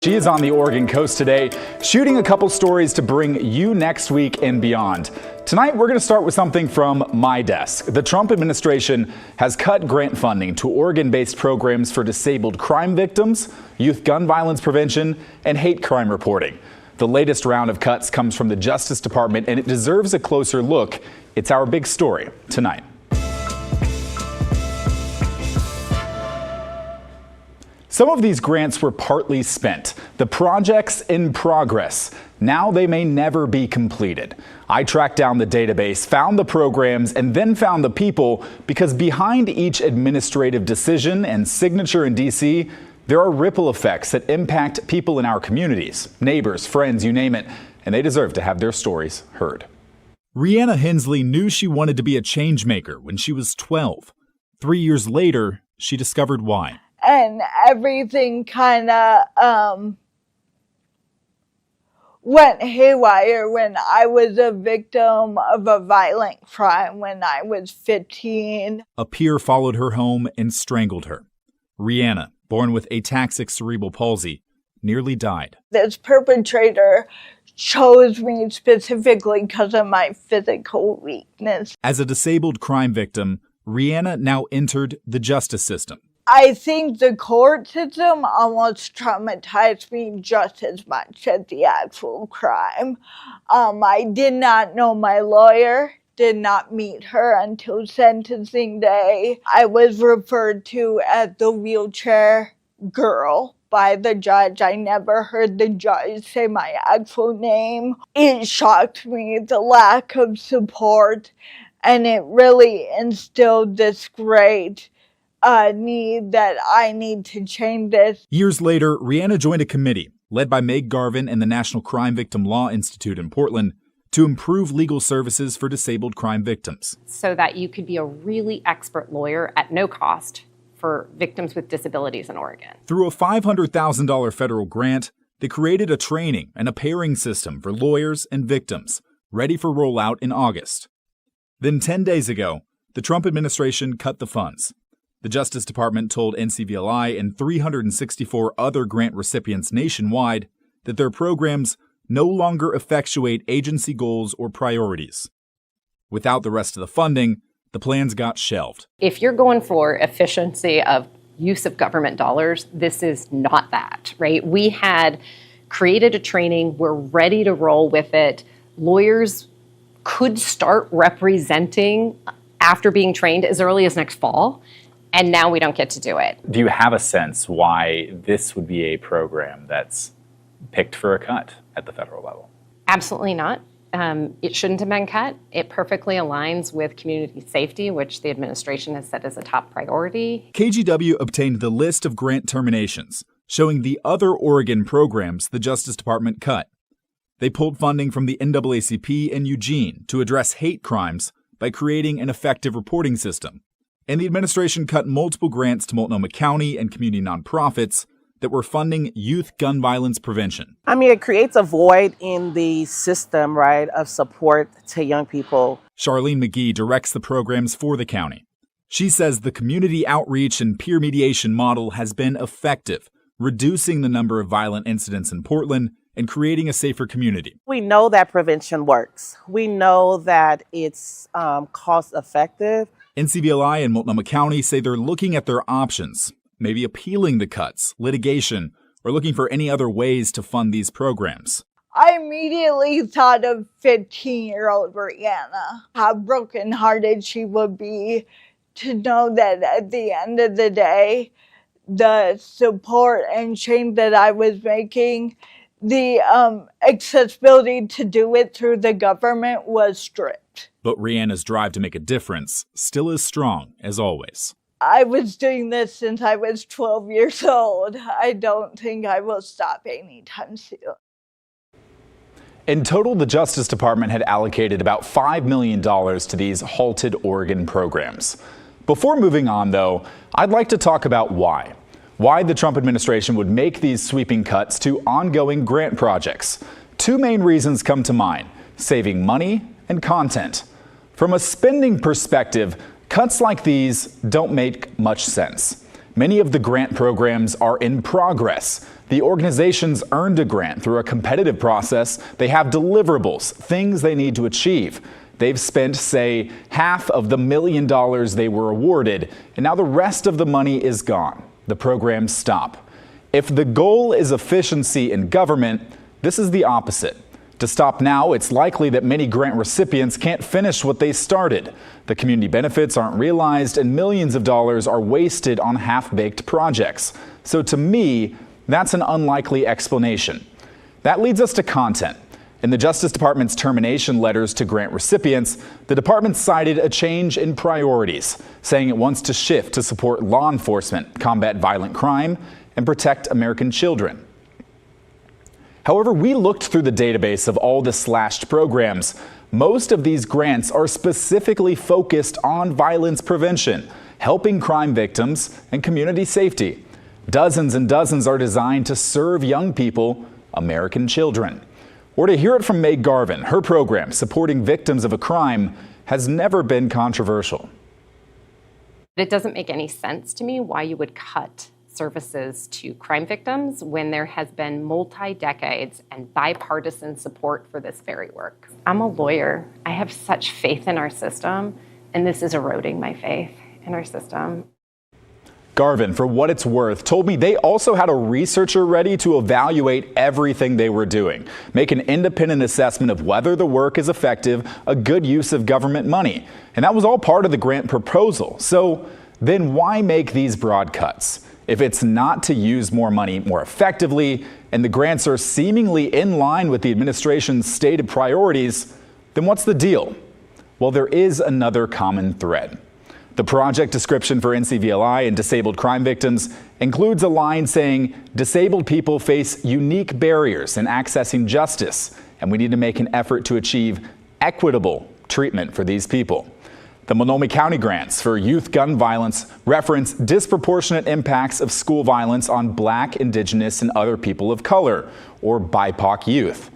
She is on the Oregon coast today, shooting a couple stories to bring you next week and beyond. Tonight, we're going to start with something from my desk. The Trump administration has cut grant funding to Oregon-based programs for disabled crime victims, youth gun violence prevention, and hate crime reporting. The latest round of cuts comes from the Justice Department, and it deserves a closer look. It's our big story tonight. Some of these grants were partly spent. The projects in progress. Now they may never be completed. I tracked down the database, found the programs, and then found the people, because behind each administrative decision and signature in D.C., there are ripple effects that impact people in our communities, neighbors, friends, you name it, and they deserve to have their stories heard. Rihanna Hensley knew she wanted to be a change maker when she was 12. 3 years later, she discovered why. And everything kind of went haywire when I was a victim of a violent crime when I was 15. A peer followed her home and strangled her. Rihanna, born with ataxic cerebral palsy, nearly died. This perpetrator chose me specifically because of my physical weakness. As a disabled crime victim, Rihanna now entered the justice system. I think the court system almost traumatized me just as much as the actual crime. I did not know my lawyer, did not meet her until sentencing day. I was referred to as the wheelchair girl by the judge. I never heard the judge say my actual name. It shocked me, the lack of support, and it really instilled this great need that I need to change this. Years later, Rihanna joined a committee led by Meg Garvin and the National Crime Victim Law Institute in Portland to improve legal services for disabled crime victims. So that you could be a really expert lawyer at no cost for victims with disabilities in Oregon. Through a $500,000 federal grant, they created a training and a pairing system for lawyers and victims, ready for rollout in August. Then 10 days ago, the Trump administration cut the funds. The Justice Department told NCVLI and 364 other grant recipients nationwide that their programs no longer effectuate agency goals or priorities. Without the rest of the funding, the plans got shelved. If you're going for efficiency of use of government dollars, this is not that, right? We had created a training. We're ready to roll with it. Lawyers could start representing after being trained as early as next fall. And now we don't get to do it. Do you have a sense why this would be a program that's picked for a cut at the federal level? Absolutely not. It shouldn't have been cut. It perfectly aligns with community safety, which the administration has set as a top priority. KGW obtained the list of grant terminations, showing the other Oregon programs the Justice Department cut. They pulled funding from the NAACP in Eugene to address hate crimes by creating an effective reporting system. And the administration cut multiple grants to Multnomah County and community nonprofits that were funding youth gun violence prevention. I mean, it creates a void in the system, right, of support to young people. Charlene McGee directs the programs for the county. She says the community outreach and peer mediation model has been effective, reducing the number of violent incidents in Portland and creating a safer community. We know that prevention works. We know that it's cost effective. NCVLI and Multnomah County say they're looking at their options, maybe appealing the cuts, litigation, or looking for any other ways to fund these programs. I immediately thought of 15-year-old Rihanna, how brokenhearted she would be to know that at the end of the day, the support and change that I was making, the accessibility to do it through the government was stripped. But Rihanna's drive to make a difference still is strong, as always. I was doing this since I was 12 years old. I don't think I will stop anytime soon. In total, the Justice Department had allocated about $5 million to these halted Oregon programs. Before moving on, though, I'd like to talk about why. Why the Trump administration would make these sweeping cuts to ongoing grant projects. Two main reasons come to mind: saving money and content. From a spending perspective, cuts like these don't make much sense. Many of the grant programs are in progress. The organizations earned a grant through a competitive process. They have deliverables, things they need to achieve. They've spent, say, half of the $1 million they were awarded, and now the rest of the money is gone. The programs stop. If the goal is efficiency in government, this is the opposite. To stop now, it's likely that many grant recipients can't finish what they started. The community benefits aren't realized, and millions of dollars are wasted on half-baked projects. So to me, that's an unlikely explanation. That leads us to content. In the Justice Department's termination letters to grant recipients, the department cited a change in priorities, saying it wants to shift to support law enforcement, combat violent crime, and protect American children. However, we looked through the database of all the slashed programs. Most of these grants are specifically focused on violence prevention, helping crime victims, and community safety. Dozens and dozens are designed to serve young people, American children. Or to hear it from Meg Garvin, her program supporting victims of a crime has never been controversial. It doesn't make any sense to me why you would cut services to crime victims when there has been multi-decades and bipartisan support for this very work. I'm a lawyer. I have such faith in our system, and this is eroding my faith in our system. Garvin, for what it's worth, told me they also had a researcher ready to evaluate everything they were doing, make an independent assessment of whether the work is effective, a good use of government money. And that was all part of the grant proposal. So then why make these broad cuts? If it's not to use more money more effectively, and the grants are seemingly in line with the administration's stated priorities, then what's the deal? Well, there is another common thread. The project description for NCVLI and disabled crime victims includes a line saying, disabled people face unique barriers in accessing justice, and we need to make an effort to achieve equitable treatment for these people. The Multnomah County grants for youth gun violence reference disproportionate impacts of school violence on Black, Indigenous, and other people of color, or BIPOC youth.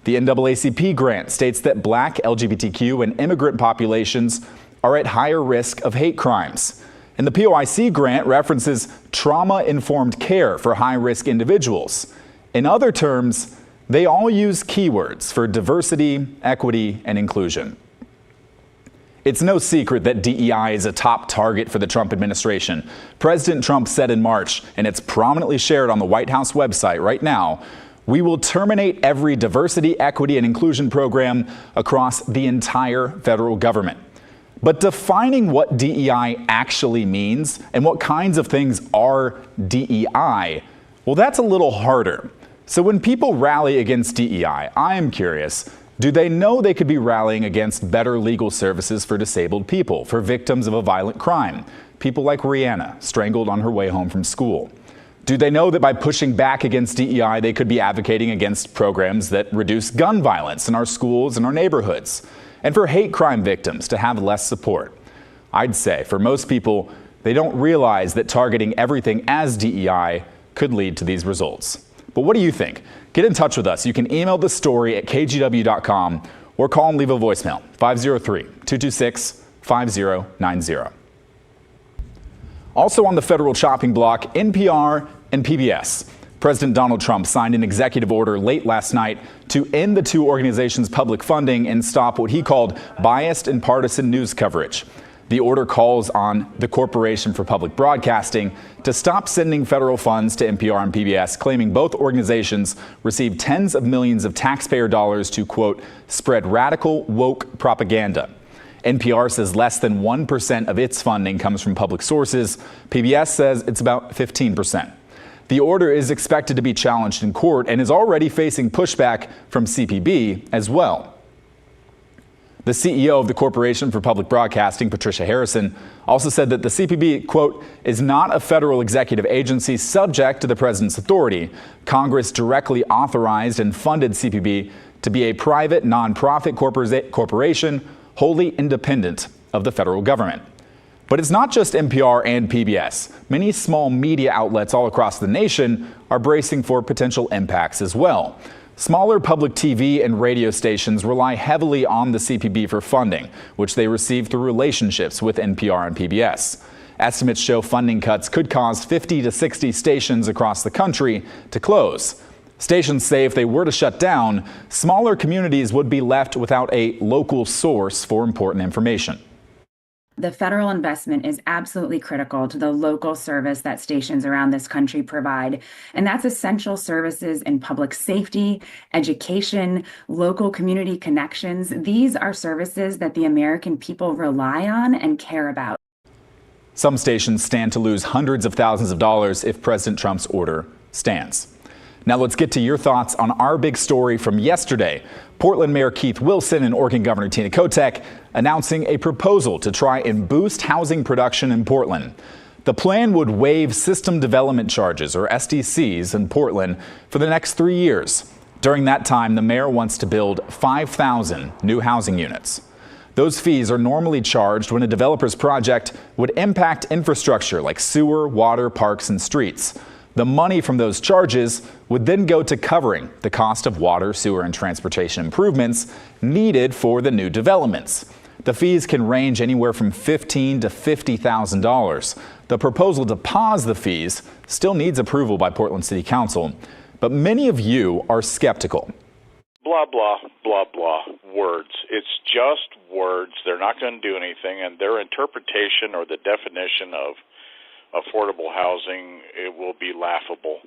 The NAACP grant states that Black, LGBTQ, and immigrant populations are at higher risk of hate crimes. And the POIC grant references trauma-informed care for high-risk individuals. In other terms, they all use keywords for diversity, equity, and inclusion. It's no secret that DEI is a top target for the Trump administration. President Trump said in March, and it's prominently shared on the White House website right now, we will terminate every diversity, equity, and inclusion program across the entire federal government. But defining what DEI actually means and what kinds of things are DEI, well, that's a little harder. So when people rally against DEI, I am curious, do they know they could be rallying against better legal services for disabled people, for victims of a violent crime, people like Rihanna, strangled on her way home from school? Do they know that by pushing back against DEI, they could be advocating against programs that reduce gun violence in our schools and our neighborhoods, and for hate crime victims to have less support? I'd say for most people, they don't realize that targeting everything as DEI could lead to these results. But what do you think? Get in touch with us. You can email the story at kgw.com or call and leave a voicemail, 503-226-5090. Also on the federal chopping block, NPR and PBS. President Donald Trump signed an executive order late last night to end the two organizations' public funding and stop what he called biased and partisan news coverage. The order calls on the Corporation for Public Broadcasting to stop sending federal funds to NPR and PBS, claiming both organizations received tens of millions of taxpayer dollars to, quote, spread radical woke propaganda. NPR says less than 1% of its funding comes from public sources. PBS says it's about 15%. The order is expected to be challenged in court and is already facing pushback from CPB as well. The CEO of the Corporation for Public Broadcasting, Patricia Harrison, also said that the CPB, quote, is not a federal executive agency subject to the president's authority. Congress directly authorized and funded CPB to be a private nonprofit corporation wholly independent of the federal government. But it's not just NPR and PBS. Many small media outlets all across the nation are bracing for potential impacts as well. Smaller public TV and radio stations rely heavily on the CPB for funding, which they receive through relationships with NPR and PBS. Estimates show funding cuts could cause 50 to 60 stations across the country to close. Stations say if they were to shut down, smaller communities would be left without a local source for important information. The federal investment is absolutely critical to the local service that stations around this country provide. And that's essential services in public safety, education, local community connections. These are services that the American people rely on and care about. Some stations stand to lose hundreds of thousands of dollars if President Trump's order stands. Now let's get to your thoughts on our big story from yesterday. Portland Mayor Keith Wilson and Oregon Governor Tina Kotek announcing a proposal to try and boost housing production in Portland. The plan would waive system development charges, or SDCs, in Portland for the next 3 years. During that time, the mayor wants to build 5,000 new housing units. Those fees are normally charged when a developer's project would impact infrastructure like sewer, water, parks, and streets. The money from those charges would then go to covering the cost of water, sewer, and transportation improvements needed for the new developments. The fees can range anywhere from $15,000 to $50,000. The proposal to pause the fees still needs approval by Portland City Council, but many of you are skeptical. Blah, blah, blah, blah, words. It's just words. They're not going to do anything, and their interpretation or the definition of affordable housing, it will be laughable.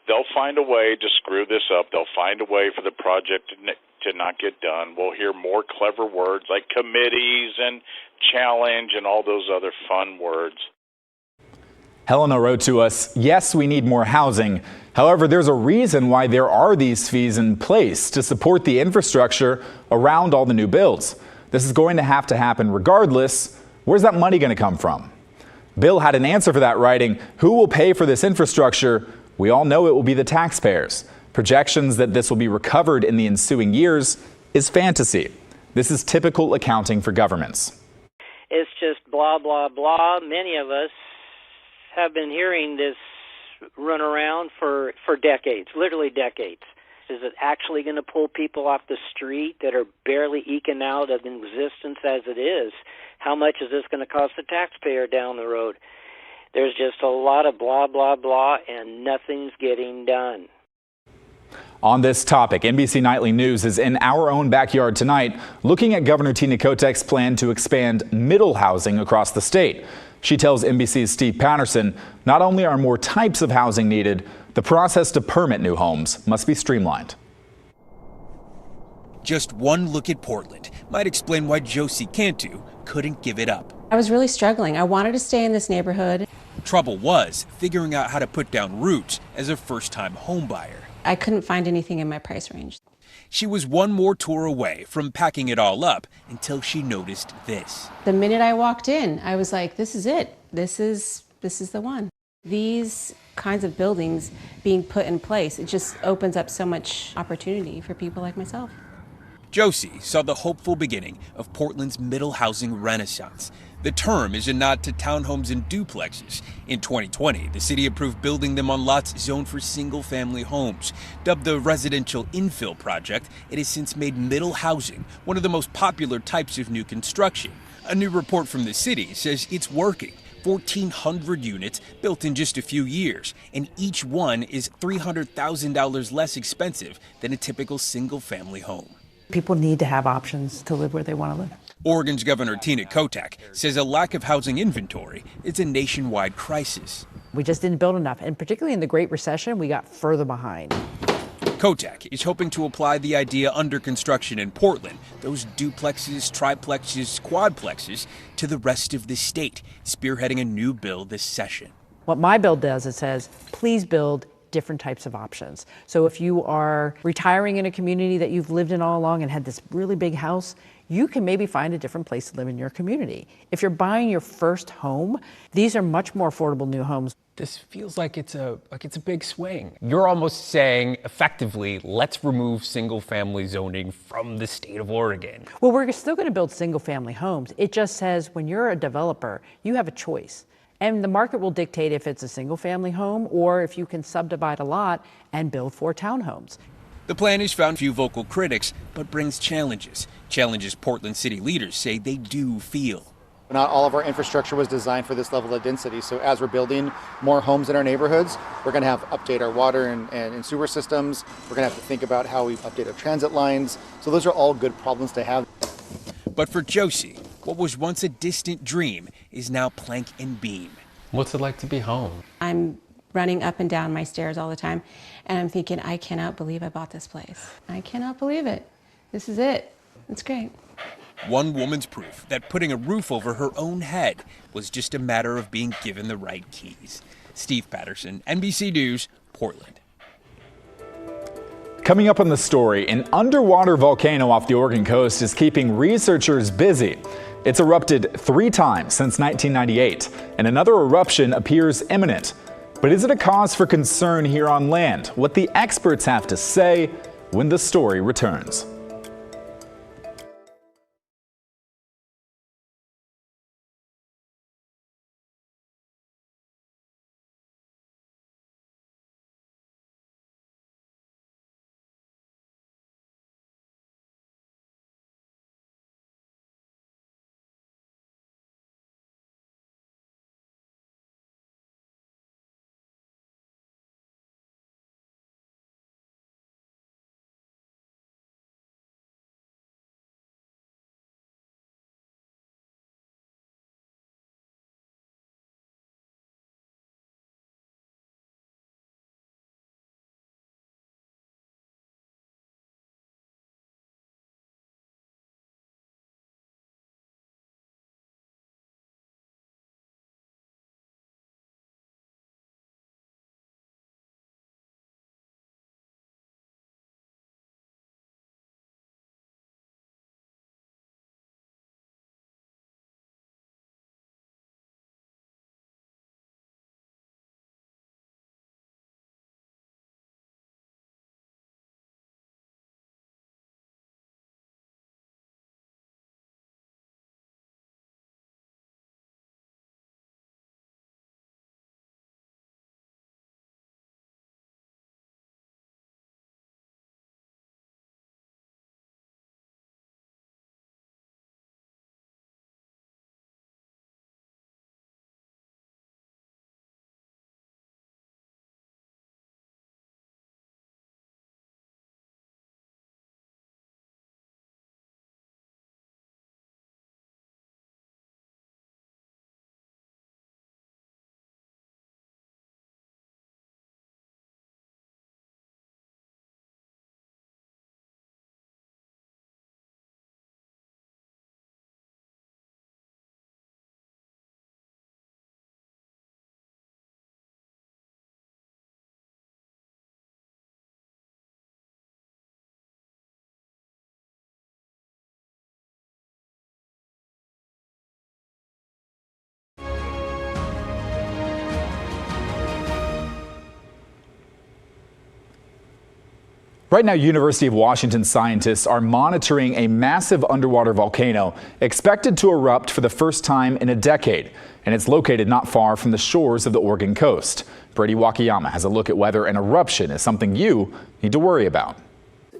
They'll find a way to screw this up. They'll find a way for the project to not get done. We'll hear more clever words like committees and challenge and all those other fun words. Helena wrote to us, yes, we need more housing. However, there's a reason why there are these fees in place to support the infrastructure around all the new builds. This is going to happen regardless. Where's that money going to come from? Bill had an answer for that, writing, who will pay for this infrastructure? We all know it will be the taxpayers. Projections that this will be recovered in the ensuing years is fantasy. This is typical accounting for governments. It's just blah, blah, blah. Many of us have been hearing this run around for decades, literally decades. Is it actually going to pull people off the street that are barely eking out of existence as it is? How much is this going to cost the taxpayer down the road? There's just a lot of blah, blah, blah, and nothing's getting done. On this topic, NBC Nightly News is in our own backyard tonight, looking at Governor Tina Kotek's plan to expand middle housing across the state. She tells NBC's Steve Patterson, not only are more types of housing needed, the process to permit new homes must be streamlined. Just one look at Portland might explain why Josie Cantu couldn't give it up. I was really struggling. I wanted to stay in this neighborhood. Trouble was figuring out how to put down roots as a first-time home buyer. I couldn't find anything in my price range. She was one more tour away from packing it all up until she noticed this. The minute I walked in, I was like, this is it. This is the one. These kinds of buildings being put in place, it just opens up so much opportunity for people like myself. Josie saw the hopeful beginning of Portland's middle housing renaissance. The term is a nod to townhomes and duplexes. In 2020, the city approved building them on lots zoned for single-family homes. Dubbed the Residential Infill Project, it has since made middle housing one of the most popular types of new construction. A new report from the city says it's working. 1,400 units built in just a few years, and each one is $300,000 less expensive than a typical single-family home. People need to have options to live where they want to live. Oregon's Governor Tina Kotek says a lack of housing inventory is a nationwide crisis. We just didn't build enough, and particularly in the Great Recession, we got further behind. Kotek is hoping to apply the idea under construction in Portland, those duplexes, triplexes, quadplexes, to the rest of the state, spearheading a new bill this session. What my bill does, it says, please build different types of options. So if you are retiring in a community that you've lived in all along and had this really big house, you can maybe find a different place to live in your community. If you're buying your first home, these are much more affordable new homes. This feels like it's a big swing. You're almost saying, effectively, let's remove single-family zoning from the state of Oregon. Well, we're still going to build single-family homes. It just says when you're a developer, you have a choice. And the market will dictate if it's a single-family home or if you can subdivide a lot and build 4 townhomes. The plan has found few vocal critics, but brings challenges. Challenges Portland city leaders say they do feel. Not all of our infrastructure was designed for this level of density. So as we're building more homes in our neighborhoods, we're going to have to update our water and sewer systems. We're going to have to think about how we update our transit lines. So those are all good problems to have. But for Josie, what was once a distant dream is now plank and beam. What's it like to be home? I'm running up and down my stairs all the time, and I'm thinking, I cannot believe I bought this place. I cannot believe it. This is it. It's great. One woman's proof that putting a roof over her own head was just a matter of being given the right keys. Steve Patterson, NBC News, Portland. Coming up on the story, an underwater volcano off the Oregon coast is keeping researchers busy. It's erupted 3 times since 1998, and another eruption appears imminent. But is it a cause for concern here on land? What the experts have to say when the story returns. Right now, University of Washington scientists are monitoring a massive underwater volcano expected to erupt for the first time in a decade, and it's located not far from the shores of the Oregon coast. Brady Wakayama has a look at whether an eruption is something you need to worry about.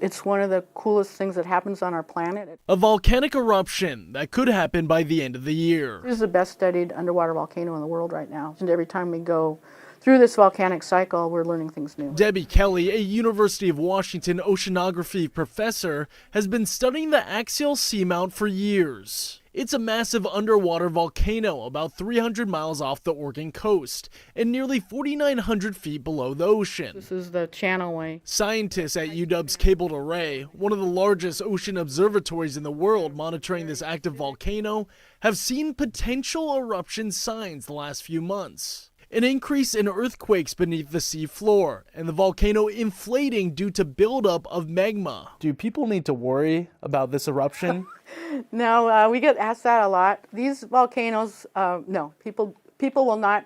It's one of the coolest things that happens on our planet. A volcanic eruption that could happen by the end of the year. This is the best studied underwater volcano in the world right now. And every time we go through this volcanic cycle, we're learning things new. Debbie Kelly, a University of Washington oceanography professor, has been studying the axial seamount for years. It's a massive underwater volcano about 300 miles off the Oregon coast and nearly 4,900 feet below the ocean. This is the channelway. Scientists at UW's Cabled Array, one of the largest ocean observatories in the world monitoring this active volcano, have seen potential eruption signs the last few months. An increase in earthquakes beneath the sea floor, and the volcano inflating due to buildup of magma. Do people need to worry about this eruption? No, we get asked that a lot. These volcanoes, no, people will not,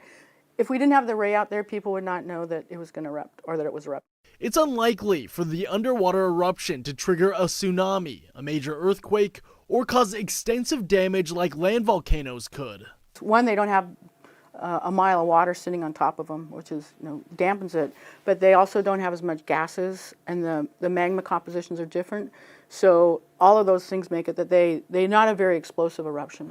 if we didn't have the ray out there, people would not know that it was going to erupt or that it was erupting. It's unlikely for the underwater eruption to trigger a tsunami, a major earthquake, or cause extensive damage like land volcanoes could. One, they don't have a mile of water sitting on top of them, which is, dampens it. But they also don't have as much gases, and the magma compositions are different. So all of those things make it that they're not a very explosive eruption.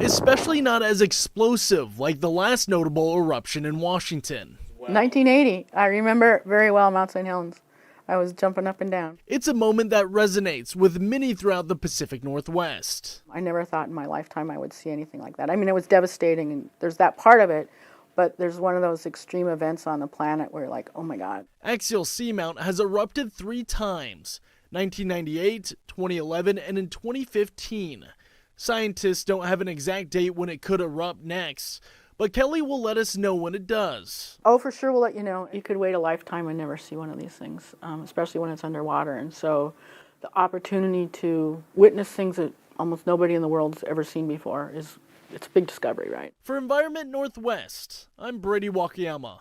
especially not as explosive like the last notable eruption in Washington. 1980, I remember very well Mount St. Helens. I was jumping up and down. It's a moment that resonates with many throughout the Pacific Northwest. I never thought in my lifetime I would see anything like that. I mean, it was devastating, and there's that part of it, but there's one of those extreme events on the planet where you're like, oh my God. Axial seamount has erupted 3 times, 1998, 2011, and in 2015. Scientists don't have an exact date when it could erupt next, but Kelly will let us know when it does. Oh, for sure, we'll let you know. You could wait a lifetime and never see one of these things, especially when it's underwater. And so the opportunity to witness things that almost nobody in the world's ever seen before it's a big discovery, right? For Environment Northwest, I'm Brady Wakayama.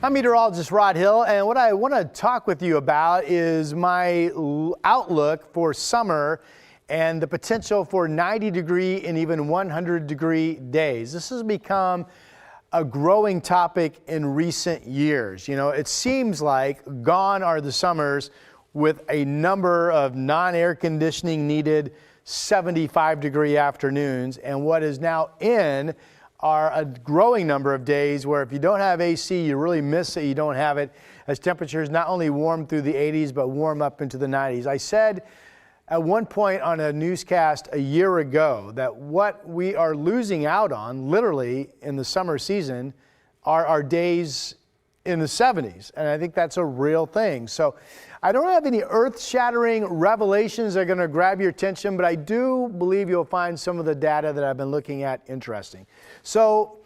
I'm meteorologist Rod Hill, and what I want to talk with you about is my outlook for summer and the potential for 90-degree and even 100-degree days. This has become a growing topic in recent years. You know, it seems like gone are the summers with a number of non-air conditioning needed 75-degree afternoons, and what is now in are a growing number of days where if you don't have AC, you really miss it. You don't have it as temperatures not only warm through the 80s, but warm up into the 90s. I said at one point on a newscast a year ago that what we are losing out on, literally in the summer season, are our days in the 70s. And I think that's a real thing. So I don't have any earth-shattering revelations that are going to grab your attention, but I do believe you'll find some of the data that I've been looking at interesting. So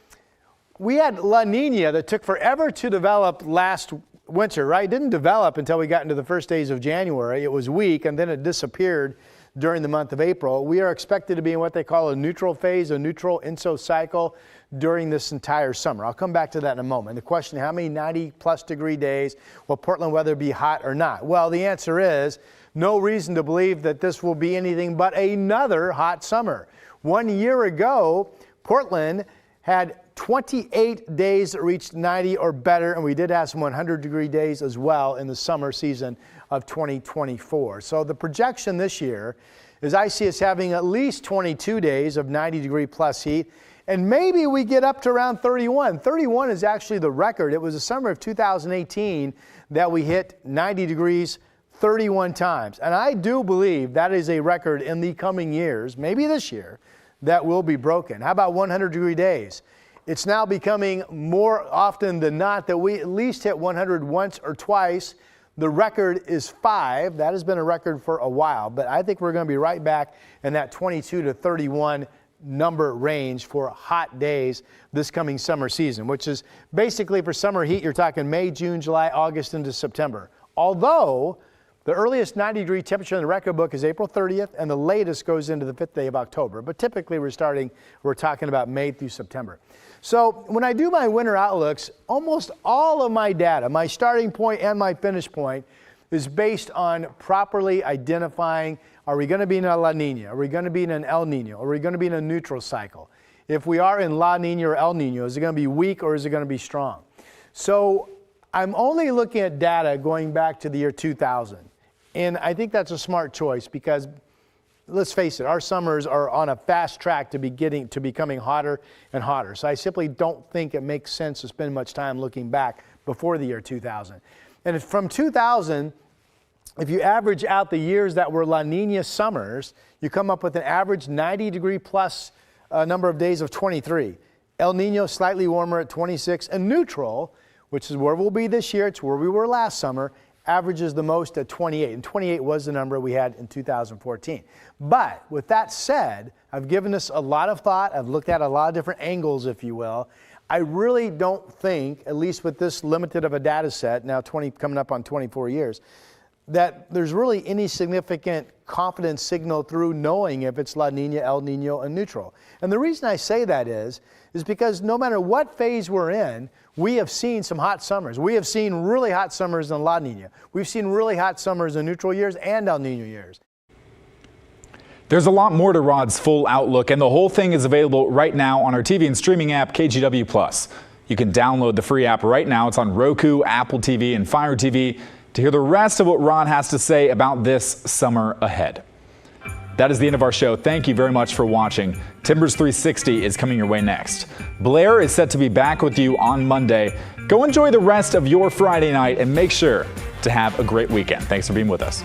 we had La Nina that took forever to develop last winter, right? It didn't develop until we got into the first days of January. It was weak, and then it disappeared during the month of April. We are expected to be in what they call a neutral phase, a neutral enso-cycle during this entire summer. I'll come back to that in a moment. The question, how many 90-plus degree days will Portland weather be hot or not? Well, the answer is no reason to believe that this will be anything but another hot summer. 1 year ago, Portland had 28 days that reached 90 or better, and we did have some 100-degree days as well in the summer season of 2024. So the projection this year is I see us having at least 22 days of 90-degree plus heat, and maybe we get up to around 31. 31 is actually the record. It was the summer of 2018 that we hit 90 degrees 31 times. And I do believe that is a record in the coming years, maybe this year, that will be broken. How about 100-degree days? It's now becoming more often than not that we at least hit 100 once or twice. The record is 5. That has been a record for a while, but I think we're going to be right back in that 22 to 31 number range for hot days this coming summer season, which is basically for summer heat, you're talking May, June, July, August into September. Although the earliest 90-degree temperature in the record book is April 30th, and the latest goes into the 5th day of October. But typically we're talking about May through September. So when I do my winter outlooks, almost all of my data, my starting point and my finish point, is based on properly identifying, are we going to be in a La Nina? Are we going to be in an El Nino? Are we going to be in a neutral cycle? If we are in La Nina or El Nino, is it going to be weak or is it going to be strong? So I'm only looking at data going back to the year 2000. And I think that's a smart choice because, let's face it, our summers are on a fast track to becoming hotter and hotter. So I simply don't think it makes sense to spend much time looking back before the year 2000. And from 2000, if you average out the years that were La Nina summers, you come up with an average 90-degree plus number of days of 23. El Nino slightly warmer at 26, and neutral, which is where we'll be this year, it's where we were last summer, averages the most at 28, and 28 was the number we had in 2014. But with that said, I've given this a lot of thought. I've looked at a lot of different angles, if you will. I really don't think, at least with this limited of a data set, now coming up on 24 years, that there's really any significant confidence signal through knowing if it's La Nina, El Nino, and neutral. And the reason I say that is because no matter what phase we're in, we have seen some hot summers. We have seen really hot summers in La Nina. We've seen really hot summers in neutral years and El Nino years. There's a lot more to Rod's full outlook, and the whole thing is available right now on our TV and streaming app, KGW+. You can download the free app right now. It's on Roku, Apple TV, and Fire TV to hear the rest of what Rod has to say about this summer ahead. That is the end of our show. Thank you very much for watching. Timbers 360 is coming your way next. Blair is set to be back with you on Monday. Go enjoy the rest of your Friday night and make sure to have a great weekend. Thanks for being with us.